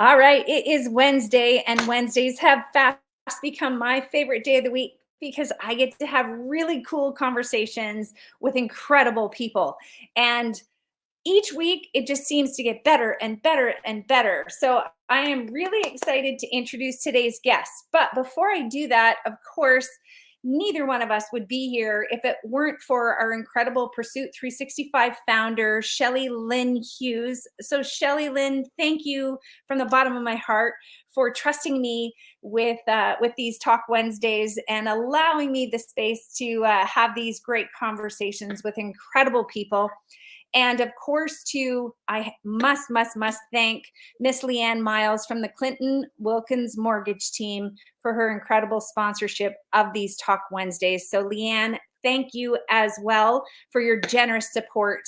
All right, it is Wednesday, and Wednesdays have fast become my favorite day of the week because I get to have really cool conversations with incredible people. And each week, it just seems to get better and better and better. So I am really excited to introduce today's guest. But before I do that, of course, neither one of us would be here if it weren't for our incredible Pursuit 365 founder, Shelly Lynn Hughes. So, Shelly Lynn, thank you from the bottom of my heart for trusting me with these Talk Wednesdays and allowing me the space to have these great conversations with incredible people. And of course, too, I must thank Miss Leanne Miles from the Clinton Wilkins Mortgage Team for her incredible sponsorship of these Talk Wednesdays. So Leanne, thank you as well for your generous support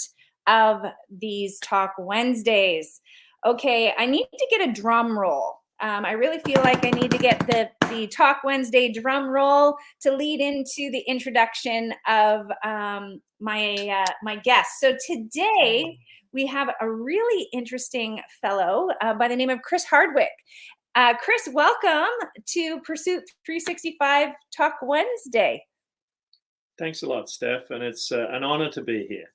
of these Talk Wednesdays. Okay, I need to get a drum roll. I really feel like I need to get the Talk Wednesday drum roll to lead into the introduction of my guest. So today we have a really interesting fellow by the name of Chris Hardwick. Chris, welcome to Pursuit 365 Talk Wednesday. Thanks a lot, Steph, and it's an honor to be here.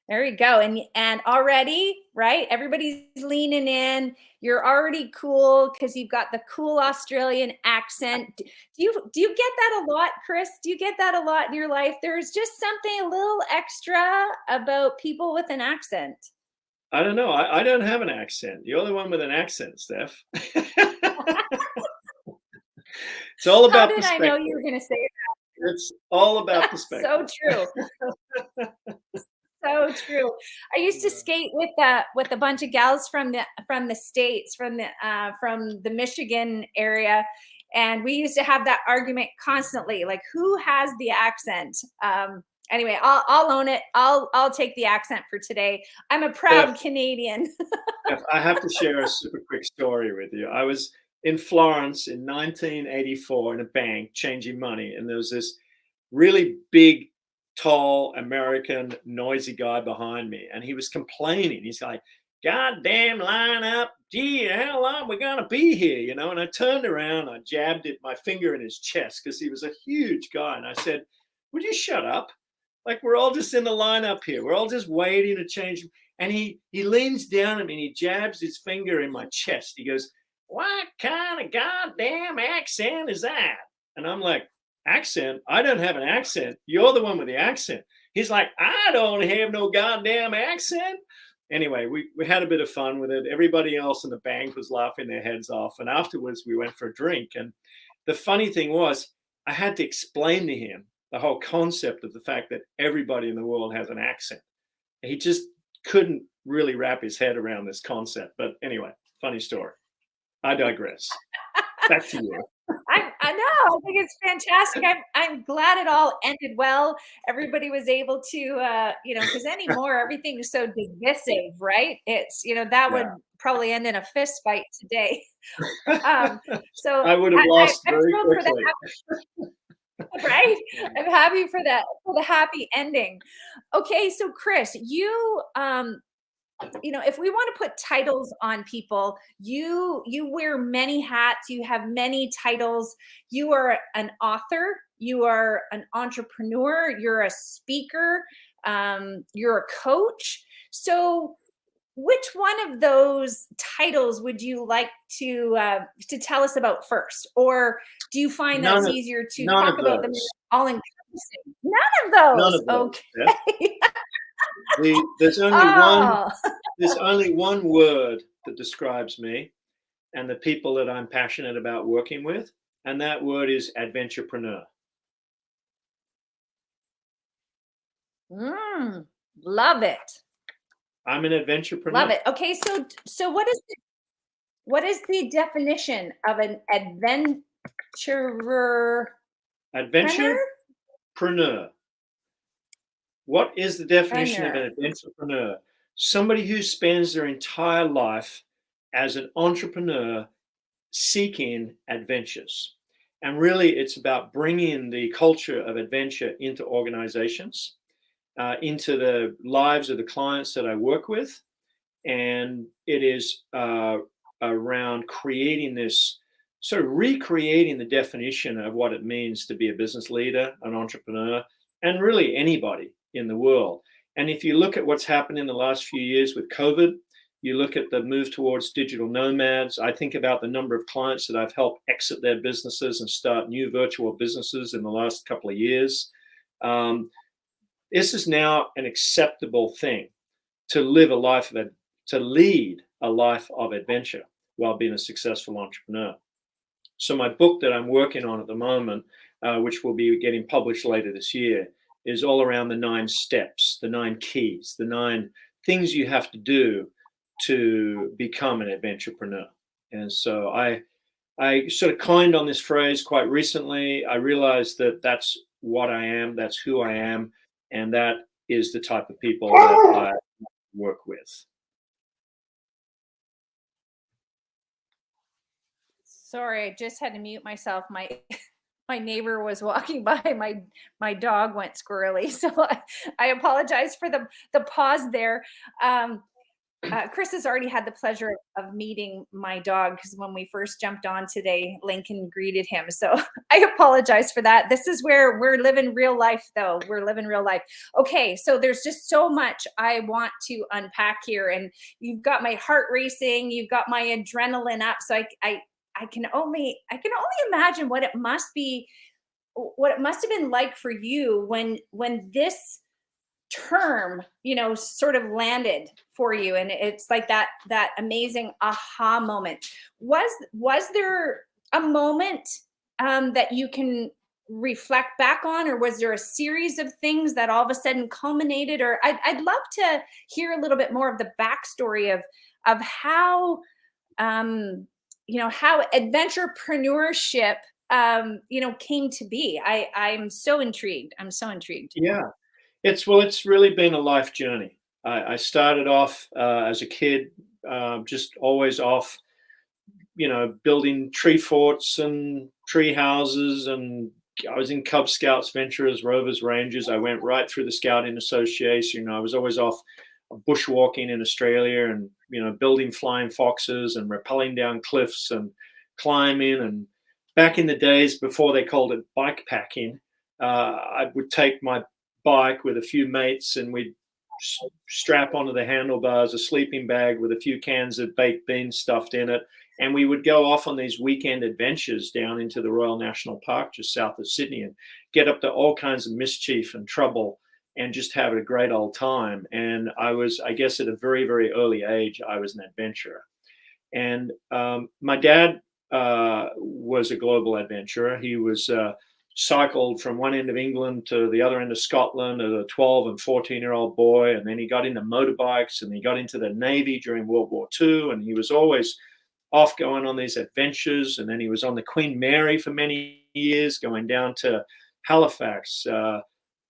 There you go. And already, right? Everybody's leaning in. You're already cool because you've got the cool Australian accent. Do you get that a lot, Chris? Do you get that a lot in your life? There's just something a little extra about people with an accent. I don't know. I don't have an accent. You're the one with an accent, Steph. It's all about perspective. I know you were going to say that? It's all about perspective. So true. So true. I used to skate with a bunch of gals from the States, from the Michigan area, and we used to have that argument constantly, like who has the accent. Anyway, I'll own it. I'll take the accent for today. I'm a proud Canadian. I have to share a super quick story with you. I was in Florence in 1984 in a bank changing money, and there was this really big, tall American noisy guy behind me, and he was complaining. He's like, "Goddamn line up, gee, how long we gonna be here?" You know. And I turned around, I jabbed my finger in his chest because he was a huge guy, and I said, "Would you shut up? Like, we're all just in the line up here. We're all just waiting to change." And he leans down at me and he jabs his finger in my chest. He goes, "What kind of goddamn accent is that?" And I'm like, "Accent? I don't have an accent. You're the one with the accent." He's like, "I don't have no goddamn accent." Anyway, we had a bit of fun with it. Everybody else in the bank was laughing their heads off. And afterwards, we went for a drink. And the funny thing was, I had to explain to him the whole concept of the fact that everybody in the world has an accent. He just couldn't really wrap his head around this concept. But anyway, funny story. I digress. Back to you. I know. I think it's fantastic. I'm glad it all ended well. Everybody was able to, because anymore everything is so divisive, right? It's, that would probably end in a fist fight today. So I would have lost very quickly. Right? I'm happy for that, for the happy ending. Okay, so Chris, you if we want to put titles on people, you wear many hats, you have many titles. You are an author, you are an entrepreneur, you're a speaker, you're a coach. So which one of those titles would you like to tell us about first? Or do you find that it's easier to talk about them all encompassing? None of those. Okay. Yeah. There's only one word that describes me and the people that I'm passionate about working with, and that word is adventurepreneur. Love it. I'm an adventurepreneur. Love it. Okay, so what is the definition of an adventurer? Adventurepreneur. What is the definition of an adventurepreneur? Somebody who spends their entire life as an entrepreneur seeking adventures. And really, it's about bringing the culture of adventure into organizations, into the lives of the clients that I work with, and it is around creating this, sort of recreating the definition of what it means to be a business leader, an entrepreneur, and really anybody in the world. And if you look at what's happened in the last few years with COVID, you look at the move towards digital nomads. I think about the number of clients that I've helped exit their businesses and start new virtual businesses in the last couple of years. This is now an acceptable thing to live a life of to lead a life of adventure while being a successful entrepreneur. So my book that I'm working on at the moment, which will be getting published later this year, is all around the 9 steps, the 9 keys, the 9 things you have to do to become an adventurepreneur. And so I sort of coined on this phrase quite recently. I realized that that's what I am, that's who I am, and that is the type of people that I work with. Sorry, I just had to mute myself. My neighbor was walking by. My dog went squirrely, so I apologize for the pause there. Chris has already had the pleasure of meeting my dog, because when we first jumped on today, Lincoln greeted him. So I apologize for that. This is where we're living real life, though. We're living real life. Okay, so there's just so much I want to unpack here, and you've got my heart racing, you've got my adrenaline up. So I can only imagine what it must have been like for you when this term, sort of landed for you, and it's like that amazing aha moment. Was there a moment that you can reflect back on, or was there a series of things that all of a sudden culminated? Or I'd love to hear a little bit more of the backstory of how how adventurepreneurship came to be. I'm so intrigued. Yeah. It's really been a life journey. I started off as a kid, just always off, building tree forts and tree houses, and I was in Cub Scouts, Venturers, Rovers, Rangers. I went right through the Scouting Association. I was always off bushwalking in Australia, and building flying foxes and rappelling down cliffs and climbing. And back in the days before they called it bike packing, I would take my bike with a few mates, and we'd strap onto the handlebars a sleeping bag with a few cans of baked beans stuffed in it, and we would go off on these weekend adventures down into the Royal National Park just south of Sydney, and get up to all kinds of mischief and trouble and just have a great old time. And I guess at a very, very early age, I was an adventurer. And my dad was a global adventurer. He was cycled from one end of England to the other end of Scotland as a 12 and 14-year-old boy. And then he got into motorbikes, and he got into the Navy during World War II. And he was always off going on these adventures. And then he was on the Queen Mary for many years, going down to Halifax,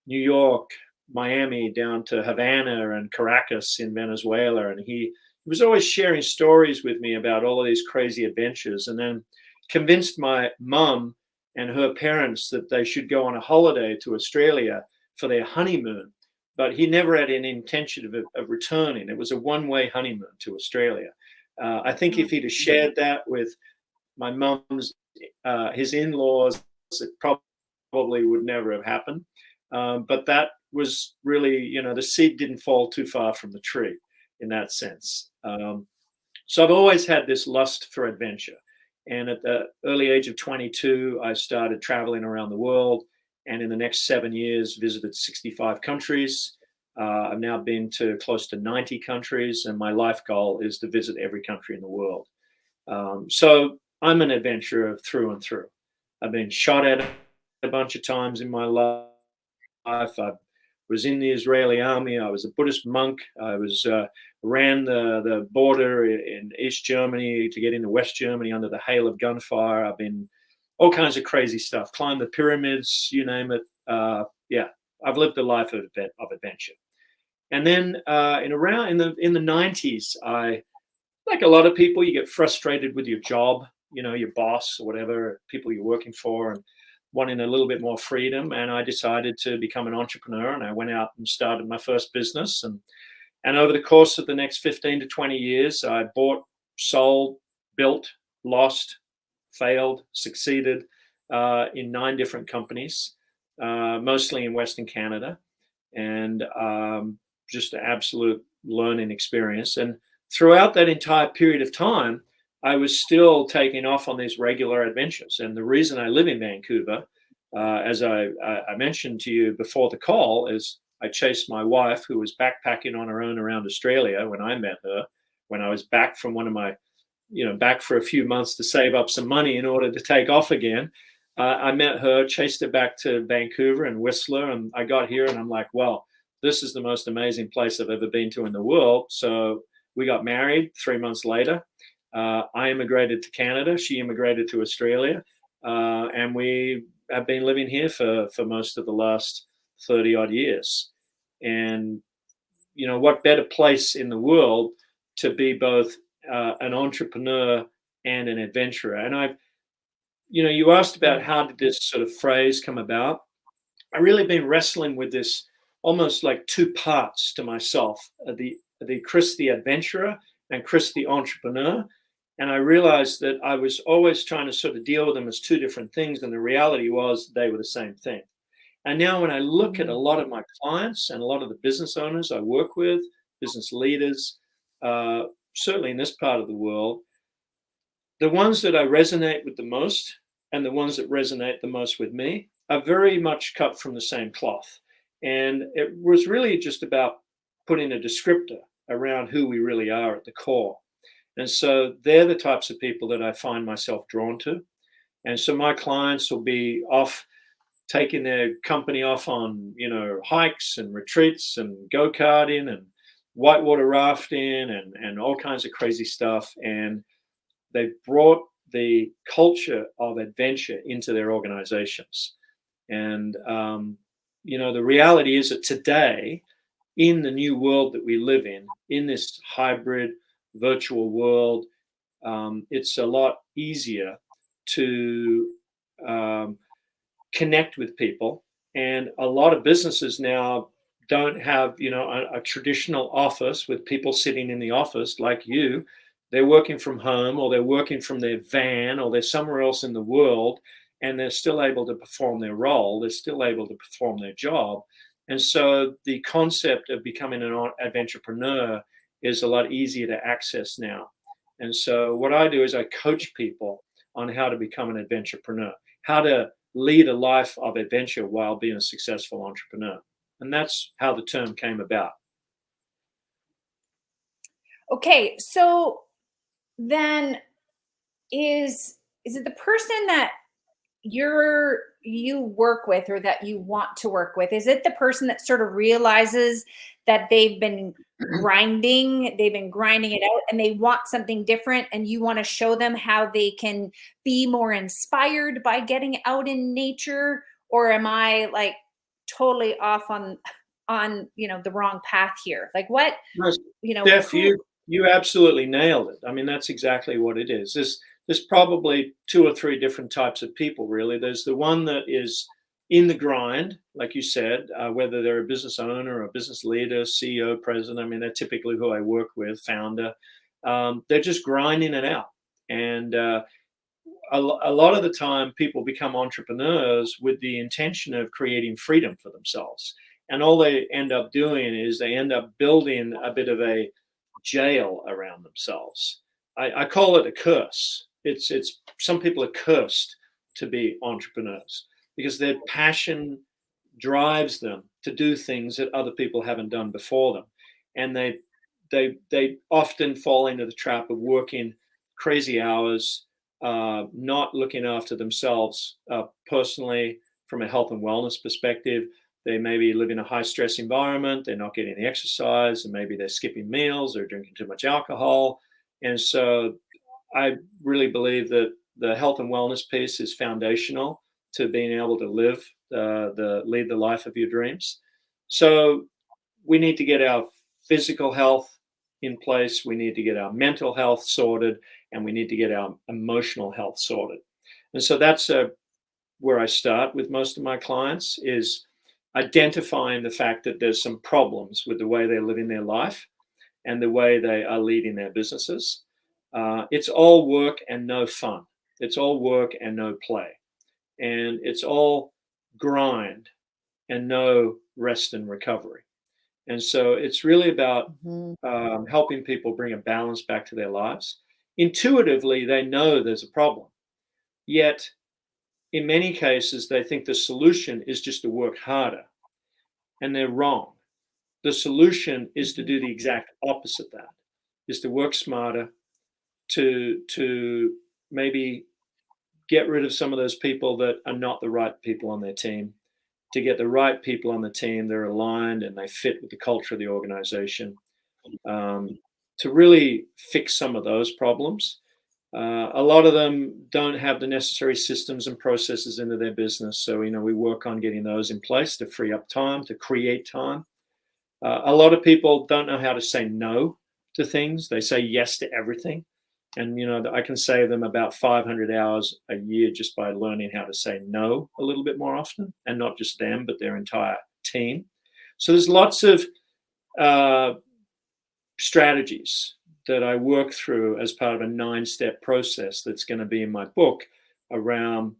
New York, Miami, down to Havana and Caracas in Venezuela. And he was always sharing stories with me about all of these crazy adventures, and then convinced my mum and her parents that they should go on a holiday to Australia for their honeymoon. But he never had any intention of returning. It was a one-way honeymoon to Australia. I think if he'd have shared that with my mum's, his in-laws, it probably would never have happened. But that was really, the seed didn't fall too far from the tree in that sense. So I've always had this lust for adventure. And at the early age of 22, I started traveling around the world. And in the next 7 years, visited 65 countries. I've now been to close to 90 countries. And my life goal is to visit every country in the world. So I'm an adventurer through and through. I've been shot at a bunch of times in my life. I was in the Israeli army. I was a Buddhist monk. I ran the border in East Germany to get into West Germany under the hail of gunfire. I've been all kinds of crazy stuff. Climbed the pyramids, you name it. I've lived a life of adventure. And then in the 90s, like a lot of people, you get frustrated with your job, your boss or whatever, people you're working for, and wanting a little bit more freedom. And I decided to become an entrepreneur, and I went out and started my first business. And And over the course of the next 15 to 20 years, I bought, sold, built, lost, failed, succeeded in 9 different companies, mostly in Western Canada, and just an absolute learning experience. And throughout that entire period of time, I was still taking off on these regular adventures. And the reason I live in Vancouver, as I mentioned to you before the call, is I chased my wife, who was backpacking on her own around Australia when I met her, when I was back from one of my, back for a few months to save up some money in order to take off again. I met her, chased her back to Vancouver and Whistler, and I got here and I'm like, well, this is the most amazing place I've ever been to in the world. So we got married 3 months later. I immigrated to Canada. She immigrated to Australia. And we have been living here for most of the last 30 odd years. And, what better place in the world to be both an entrepreneur and an adventurer? And you asked about how did this sort of phrase come about. I really been wrestling with this almost like 2 parts to myself, the Chris the adventurer and Chris the entrepreneur. And I realized that I was always trying to sort of deal with them as 2 different things. And the reality was they were the same thing. And now when I look at a lot of my clients and a lot of the business owners I work with, business leaders, certainly in this part of the world, the ones that I resonate with the most and the ones that resonate the most with me are very much cut from the same cloth. And it was really just about putting a descriptor around who we really are at the core. And so they're the types of people that I find myself drawn to. And so my clients will be off taking their company off on, hikes and retreats and go-karting and whitewater rafting and all kinds of crazy stuff. And they've brought the culture of adventure into their organizations. And, the reality is that today, in the new world that we live in this hybrid virtual world, it's a lot easier to connect with people. And a lot of businesses now don't have, a traditional office with people sitting in the office like you. They're working from home, or they're working from their van, or they're somewhere else in the world, and they're still able to perform their role. They're still able to perform their job. And so the concept of becoming an adventurepreneur is a lot easier to access now. And so what I do is I coach people on how to become an adventurepreneur, how to lead a life of adventure while being a successful entrepreneur. And that's how the term came about. Okay, so then is it the person that you work with or that you want to work with? Is it the person that sort of realizes that they've been grinding it out and they want something different, and you want to show them how they can be more inspired by getting out in nature? Or am I like totally off on the wrong path here? Like what, Steph, you absolutely nailed it. I mean, that's exactly what it is. There's probably 2 or 3 different types of people, really. There's the one that is in the grind, like you said, whether they're a business owner or a business leader, CEO, president. I mean, they're typically who I work with, founder. They're just grinding it out. And a lot of the time, people become entrepreneurs with the intention of creating freedom for themselves. And all they end up doing is they end up building a bit of a jail around themselves. I call it a curse. It's some people are cursed to be entrepreneurs because their passion drives them to do things that other people haven't done before them, and they often fall into the trap of working crazy hours, not looking after themselves personally from a health and wellness perspective. They maybe live in a high stress environment. They're not getting the exercise, and maybe they're skipping meals. They're drinking too much alcohol. And so I really believe that the health and wellness piece is foundational to being able to lead the life of your dreams. So we need to get our physical health in place. We need to get our mental health sorted, and we need to get our emotional health sorted. And so that's where I start with most of my clients, is identifying the fact that there's some problems with the way they're living their life. and the way they are leading their businesses. It's all work and no fun. It's all work and no play. And it's all grind and no rest and recovery. And so it's really about helping people bring a balance back to their lives. Intuitively, they know there's a problem. Yet, in many cases, they think the solution is just to work harder. And they're wrong. The solution is to do the exact opposite of that, is to work smarter, to maybe get rid of some of those people that are not the right people on their team, to get the right people on the team that are aligned and they fit with the culture of the organization, to really fix some of those problems. A lot of them don't have the necessary systems and processes into their business. So, we work on getting those in place to free up time, to create time. A lot of people don't know how to say no to things. They say yes to everything. And, I can save them about 500 hours a year just by learning how to say no a little bit more often, and not just them, but their entire team. So there's lots of strategies that I work through as part of a 9-step process that's going to be in my book around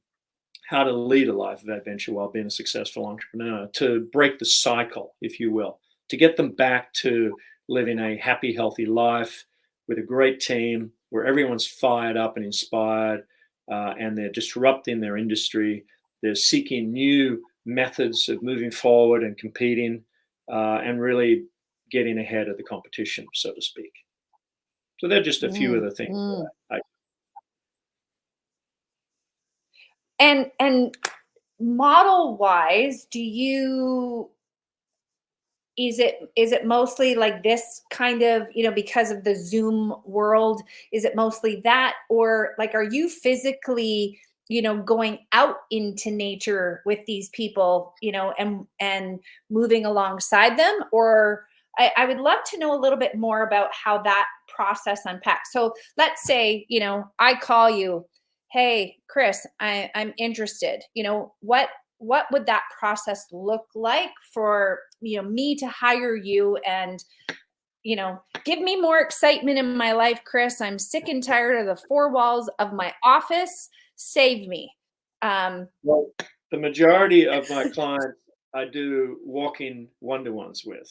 how to lead a life of adventure while being a successful entrepreneur, to break the cycle, if you will, to get them back to living a happy, healthy life with a great team where everyone's fired up and inspired, and they're disrupting their industry. They're seeking new methods of moving forward and competing, and really getting ahead of the competition, so to speak. So they're just a few of the things. And model wise, is it mostly like this kind of, because of the Zoom world, is it mostly that, or like, are you physically, going out into nature with these people, and moving alongside them? Or I would love to know a little bit more about how that process unpacks. So let's say, I call you, hey, Chris, I'm interested. What would that process look like for, me to hire you and, give me more excitement in my life, Chris? I'm sick and tired of the 4 walls of my office. Save me. Well, the majority of my clients I do walking one-to-ones with.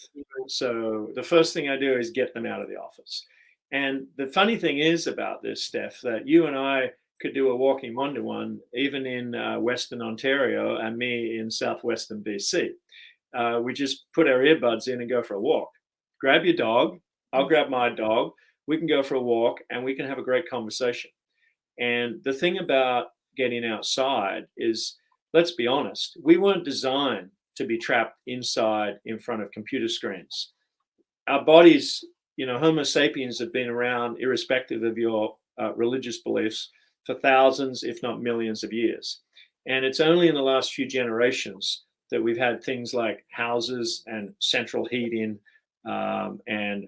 So the first thing I do is get them out of the office. And the funny thing is about this, Steph, that you and I could do a walking one-to-one even in Western Ontario and me in Southwestern BC. We just put our earbuds in and go for a walk. Grab your dog. I'll grab my dog. We can go for a walk and we can have a great conversation. And the thing about getting outside is, let's be honest, we weren't designed to be trapped inside in front of computer screens. Our bodies, Homo sapiens have been around, irrespective of your religious beliefs, for thousands, if not millions of years. And it's only in the last few generations that we've had things like houses and central heating, and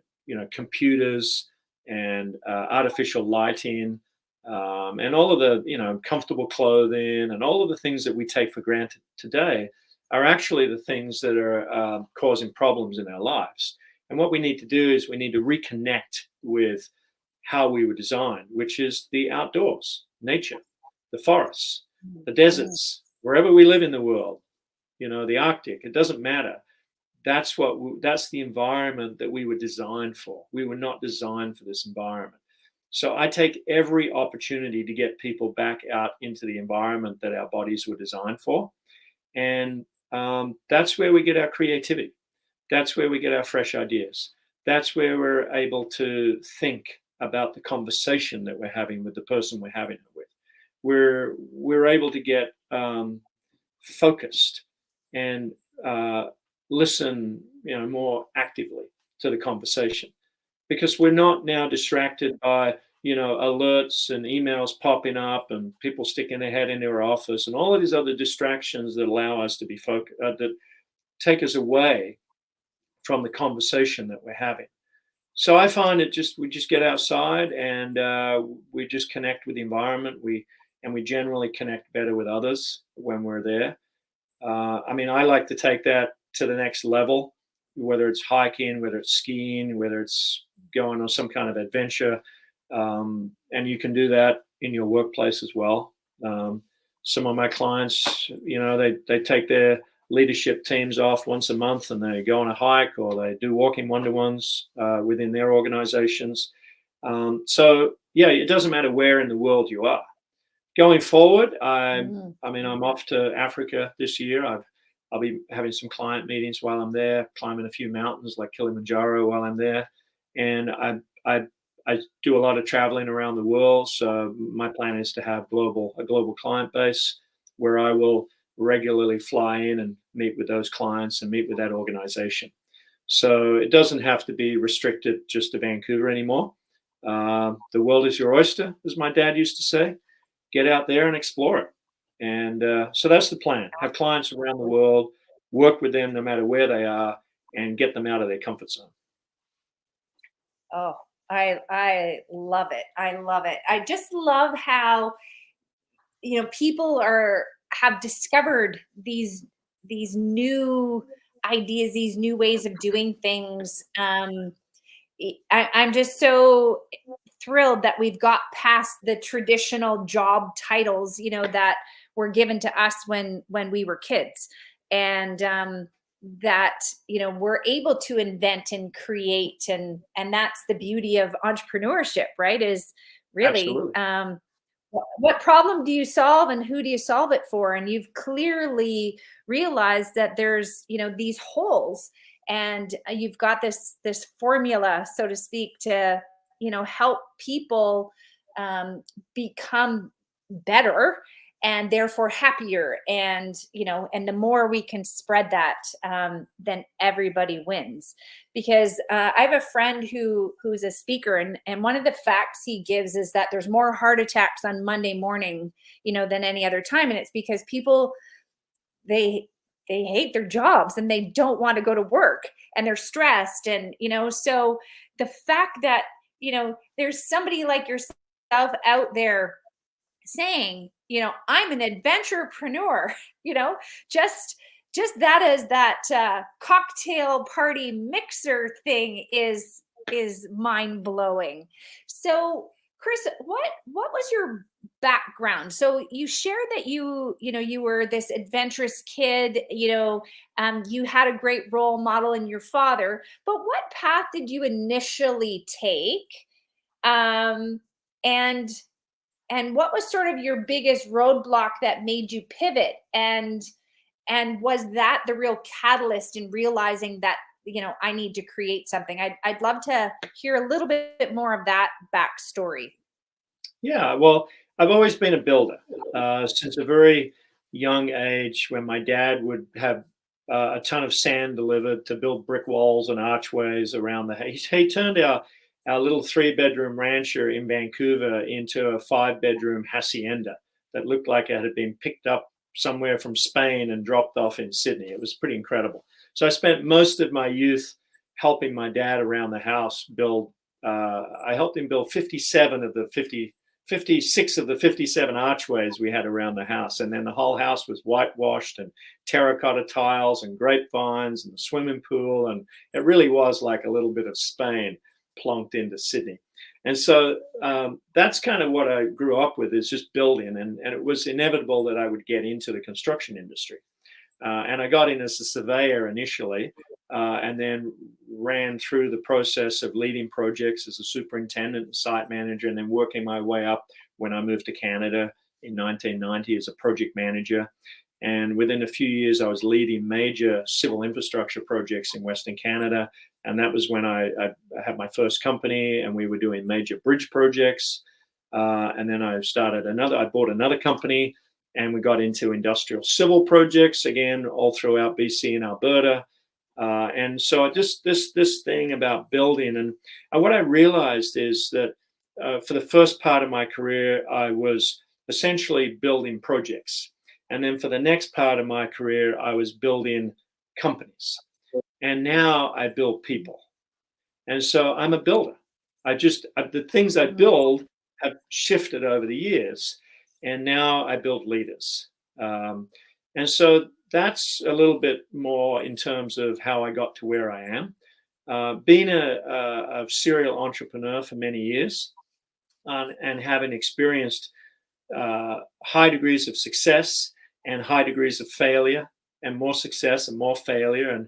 computers and artificial lighting, and all of the comfortable clothing and all of the things that we take for granted today are actually the things that are causing problems in our lives. And what we need to do is we need to reconnect with how we were designed, which is the outdoors, nature, the forests, the deserts, wherever we live in the world, the Arctic, it doesn't matter. That's the environment that we were designed for. We were not designed for this environment. So I take every opportunity to get people back out into the environment that our bodies were designed for. And that's where we get our creativity. That's where we get our fresh ideas. That's where we're able to think about the conversation that we're having with the person we're having it with. We're able to get focused and listen, more actively to the conversation, because we're not now distracted by, alerts and emails popping up and people sticking their head into our office and all of these other distractions that allow us to be focused, that take us away from the conversation that we're having. So I find we just get outside and we just connect with the environment. We generally connect better with others when we're there. I like to take that to the next level, whether it's hiking, whether it's skiing, whether it's going on some kind of adventure. And you can do that in your workplace as well. Some of my clients, they take their leadership teams off once a month and they go on a hike, or they do walking one-to-ones within their organizations. So yeah, it doesn't matter where in the world you are. Going forward, I'm off to Africa this year. I'll be having some client meetings while I'm there, climbing a few mountains like Kilimanjaro while I'm there, and I do a lot of traveling around the world. So my plan is to have a global client base where I will regularly fly in and meet with those clients and meet with that organization. So it doesn't have to be restricted just to Vancouver anymore. The world is your oyster, as my dad used to say. Get out there and explore it. And so that's the plan. Have clients around the world, work with them no matter where they are, and get them out of their comfort zone. Oh, I love it. I love it. I just love how, people have discovered these new ideas, these new ways of doing things. I'm just so thrilled that we've got past the traditional job titles, that were given to us when we were kids, and that we're able to invent and create, and that's the beauty of entrepreneurship, right? Is really Absolutely. what problem do you solve and who do you solve it for? And you've clearly realized that there's these holes, and you've got this formula, so to speak, to help people become better and therefore happier, and and the more we can spread that, then everybody wins. Because I have a friend who's a speaker, and one of the facts he gives is that there's more heart attacks on Monday morning than any other time, and it's because people, they hate their jobs and they don't want to go to work, and they're stressed, and so the fact that there's somebody like yourself out there saying, I'm an adventurepreneur, just that, as that cocktail party mixer thing is mind blowing. So Chris, what was your background? So you shared that you were this adventurous kid, you had a great role model in your father, but what path did you initially take? Um, and what was sort of your biggest roadblock that made you pivot? And was that the real catalyst in realizing that, I need to create something? I'd love to hear a little bit more of that backstory. Yeah, well, I've always been a builder since a very young age. When my dad would have a ton of sand delivered to build brick walls and archways around the house, he turned our little 3-bedroom rancher in Vancouver into a 5-bedroom hacienda that looked like it had been picked up somewhere from Spain and dropped off in Sydney. It was pretty incredible. So I spent most of my youth helping my dad around the house build. I helped him build 56 of the 57 archways we had around the house. And then the whole house was whitewashed and terracotta tiles and grapevines and the swimming pool. And it really was like a little bit of Spain plonked into Sydney. And so that's kind of what I grew up with, is just building. And it was inevitable that I would get into the construction industry. And I got in as a surveyor initially, and then ran through the process of leading projects as a superintendent and site manager, and then working my way up when I moved to Canada in 1990 as a project manager. And within a few years, I was leading major civil infrastructure projects in Western Canada. And that was when I had my first company, and we were doing major bridge projects. And then I bought another company, and we got into industrial civil projects, again, all throughout BC and Alberta. And so just this thing about building. And what I realized is that for the first part of my career, I was essentially building projects. And then for the next part of my career, I was building companies. And now I build people. And so I'm a builder. The things I build have shifted over the years. And now I build leaders. And so that's a little bit more in terms of how I got to where I am. being a serial entrepreneur for many years, and having experienced high degrees of success and high degrees of failure, and more success and more failure. And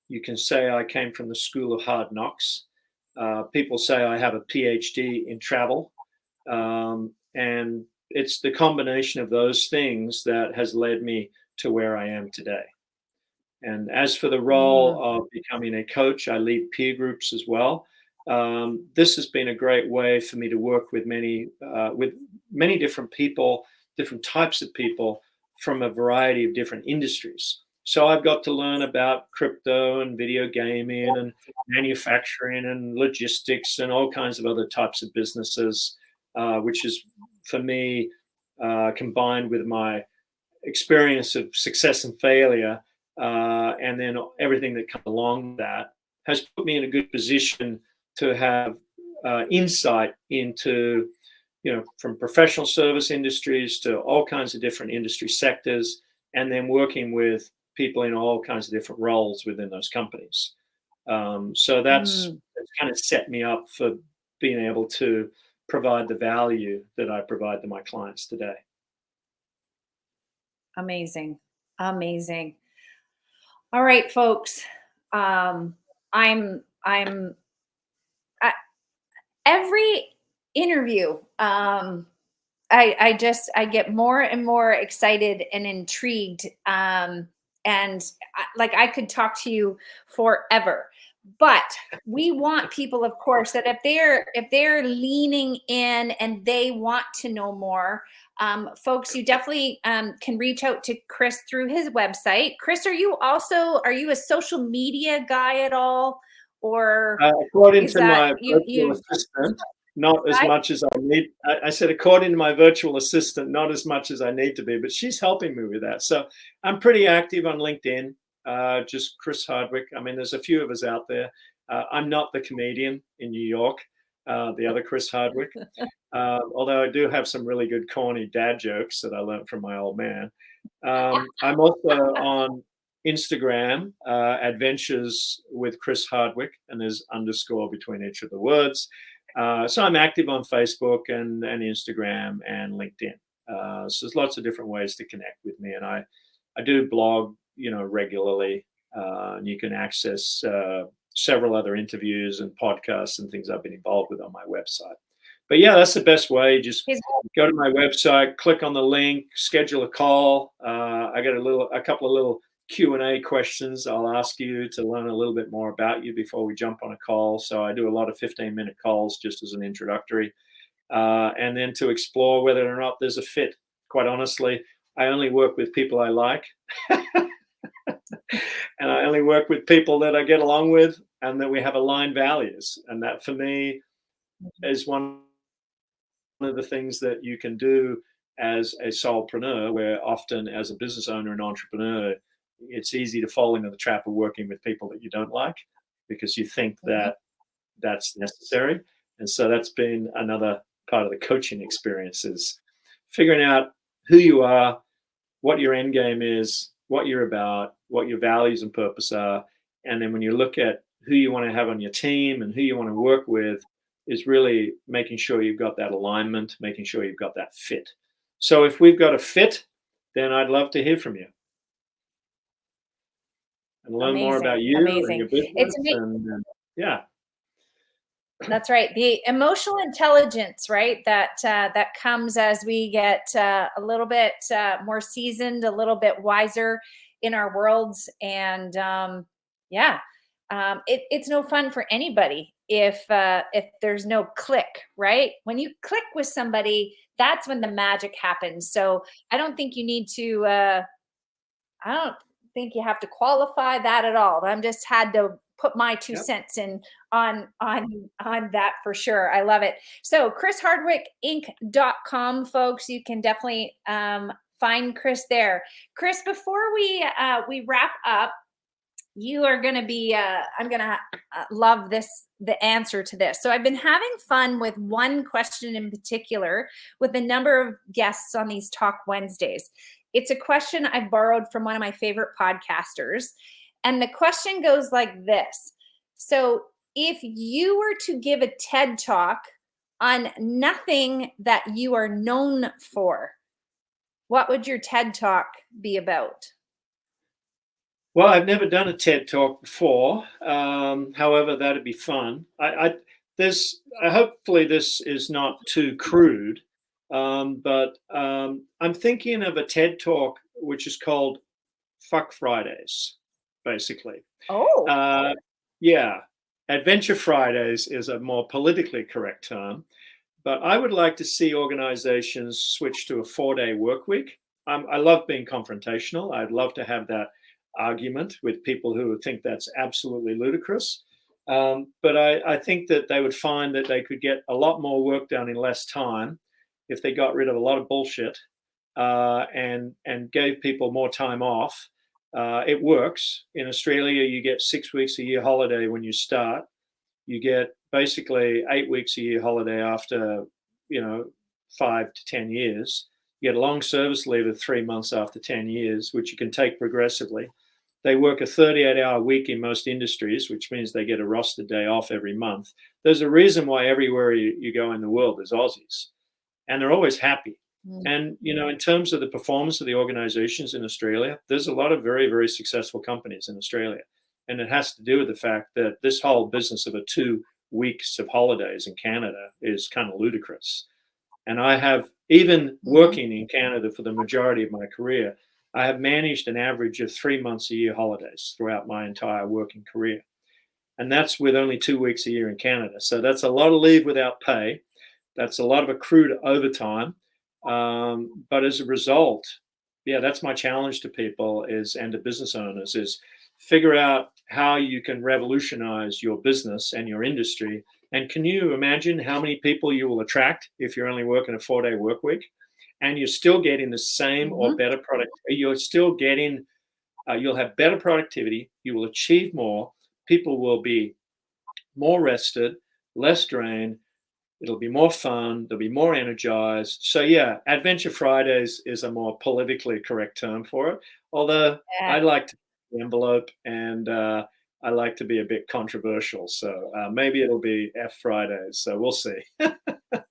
you can say I came from the school of hard knocks. People say I have a PhD in travel. And it's the combination of those things that has led me to where I am today. And as for the role of becoming a coach, I lead peer groups as well. This has been a great way for me to work with many different people, different types of people from a variety of different industries. So I've got to learn about crypto and video gaming and manufacturing and logistics and all kinds of other types of businesses, which is, for me, combined with my experience of success and failure, and then everything that comes along that, has put me in a good position to have insight into, from professional service industries to all kinds of different industry sectors, and then working with people in all kinds of different roles within those companies. So that's kind of set me up for being able to provide the value that I provide to my clients today. Amazing. Amazing. All right, folks. Every interview, I get more and more excited and intrigued. I could talk to you forever, but we want people, of course, that if they're leaning in and they want to know more, folks, you definitely can reach out to Chris through his website. Chris, are you a social media guy at all? Or according to my virtual assistant, not as much as I need. I said, according to my virtual assistant, not as much as I need to be, but she's helping me with that. So I'm pretty active on LinkedIn, just Chris Hardwick. I mean, there's a few of us out there. I'm not the comedian in New York, the other Chris Hardwick, although I do have some really good corny dad jokes that I learned from my old man. I'm also on Instagram, Adventures with Chris Hardwick, and there's underscore between each of the words. So I'm active on Facebook and Instagram and LinkedIn. So there's lots of different ways to connect with me, and I do blog, regularly, and you can access several other interviews and podcasts and things I've been involved with on my website. But yeah, that's the best way. Just go to my website, click on the link, schedule a call. I got a couple of little Q&A questions I'll ask you to learn a little bit more about you before we jump on a call. So I do a lot of 15-minute calls just as an introductory, and then to explore whether or not there's a fit. Quite honestly, I only work with people I like, and I only work with people that I get along with and that we have aligned values. And that, for me, is one of the things that you can do as a solopreneur, where often as a business owner and entrepreneur, it's easy to fall into the trap of working with people that you don't like because you think that that's necessary. And so that's been another part of the coaching experience, is figuring out who you are, what your end game is, what you're about, what your values and purpose are. And then when you look at who you want to have on your team and who you want to work with, is really making sure you've got that alignment, making sure you've got that fit. So if we've got a fit, then I'd love to hear from you and learn more about you and your business. Yeah. That's right. The emotional intelligence, right? That comes as we get a little bit more seasoned, a little bit wiser in our worlds. And it's no fun for anybody if there's no click, right? When you click with somebody, that's when the magic happens. So I don't think you need to, I don't think you have to qualify that at all. I'm just had to put my 2 cents in on that for sure. I love it. So chrishardwickinc.com, folks, you can definitely find Chris there. Chris, before we wrap up, you are going to be, I'm going to love the answer to this. So I've been having fun with one question in particular with a number of guests on these Talk Wednesdays. It's a question I borrowed from one of my favorite podcasters. And the question goes like this: So if you were to give a TED talk on nothing that you are known for, what would your TED talk be about? Well, I've never done a TED talk before. However, that'd be fun. Hopefully this is not too crude, but I'm thinking of a TED talk which is called "Fuck Fridays," basically. Oh, Uh, yeah, Adventure Fridays is a more politically correct term, but I would like to see organizations switch to a 4-day work week. I love being confrontational. I'd love to have that argument with people who would think that's absolutely ludicrous. But I think that they would find that they could get a lot more work done in less time if they got rid of a lot of bullshit and gave people more time off. It works. In Australia, you get 6 weeks a year holiday when you start. You get basically 8 weeks a year holiday after, 5 to 10 years. You get a long service leave of 3 months after 10 years, which you can take progressively. They work a 38-hour week in most industries, which means they get a roster day off every month. There's a reason why everywhere you go in the world, there's Aussies, and they're always happy. mm, And, in terms of the performance of the organizations in Australia, there's a lot of very, very successful companies in Australia. And it has to do with the fact that this whole business of a 2 weeks of holidays in Canada is kind of ludicrous. And I have, even mhm. working in Canada for the majority of my career, I have managed an average of 3 months a year holidays throughout my entire working career. And that's with only 2 weeks a year in Canada. So that's a lot of leave without pay. That's a lot of accrued overtime. But as a result, yeah, that's my challenge to people and to business owners is figure out how you can revolutionize your business and your industry. And can you imagine how many people you will attract if you're only working a 4-day work week and you're still getting the same or Mhm. better product? You're still getting, you'll have better productivity. You will achieve more. People will be more rested, less drained. It'll be more fun. They'll be more energized. So yeah, Adventure Fridays is a more politically correct term for it. Although Yeah. I like to the envelope and I like to be a bit controversial. So maybe it'll be F Fridays. So we'll see. F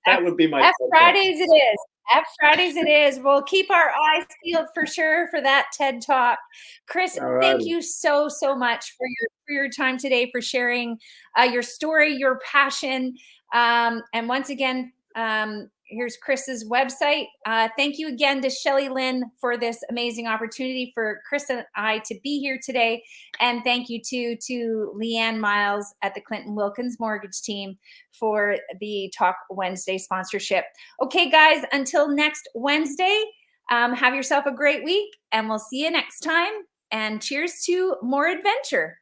That would be my F TED talk. Fridays it is. F Fridays it is. We'll keep our eyes peeled for sure for that TED Talk. Chris, All thank righty. you so, so much for your time today, for sharing your story, your passion. And once again, here's Chris's website. Thank you again to Shelly Lynn for this amazing opportunity for Chris and I to be here today. And thank you to Leanne Miles at the Clinton Wilkins Mortgage Team for the Talk Wednesday sponsorship. Okay, guys, until next Wednesday, have yourself a great week and we'll see you next time. And cheers to more adventure.